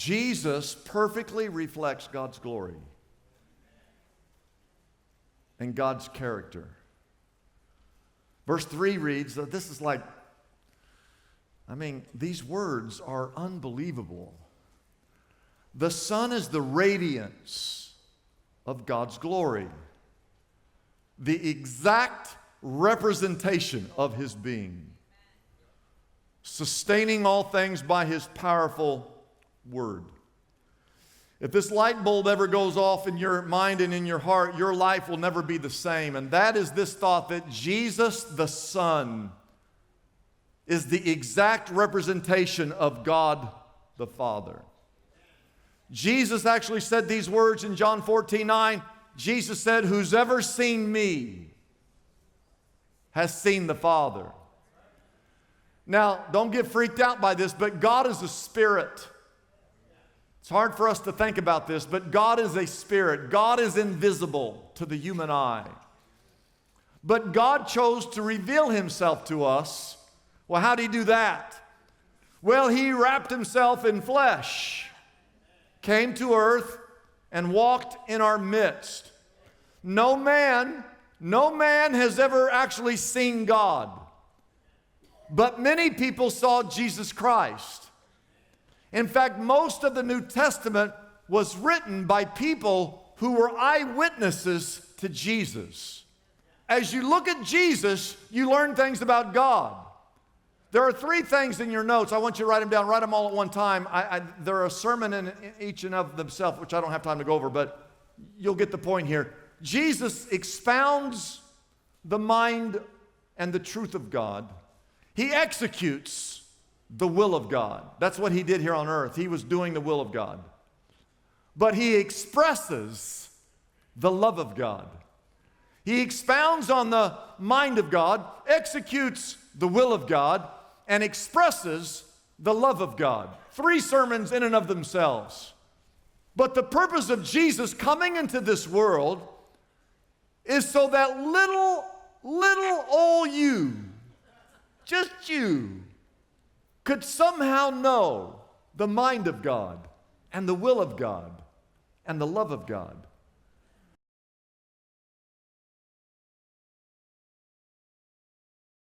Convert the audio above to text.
Jesus perfectly reflects God's glory and God's character. Verse 3 reads, this is like, these words are unbelievable. The Son is the radiance of God's glory, the exact representation of His being, sustaining all things by His powerful word. If this light bulb ever goes off in your mind and in your heart, your life will never be the same. And that is this thought that Jesus the Son is the exact representation of God the Father. Jesus actually said these words in John 14:9. Jesus said, "Who's ever seen me has seen the Father." Now, don't get freaked out by this, but God is a spirit. It's hard for us to think about this, but God is a spirit. God is invisible to the human eye. But God chose to reveal Himself to us. Well, how did He do that? Well, He wrapped Himself in flesh, came to earth, and walked in our midst. No man has ever actually seen God. But many people saw Jesus Christ. In fact, most of the New Testament was written by people who were eyewitnesses to Jesus. As you look at Jesus, you learn things about God. There are 3 things in your notes. I want you to write them down. Write them all at one time. They're a sermon in each and of themselves, which I don't have time to go over, but you'll get the point here. Jesus expounds the mind and the truth of God. He executes the will of God. That's what He did here on earth. He was doing the will of God. But He expresses the love of God. He expounds on the mind of God, executes the will of God, and expresses the love of God. 3 sermons in and of themselves. But the purpose of Jesus coming into this world is so that little old you, just you, could somehow know the mind of God and the will of God and the love of God.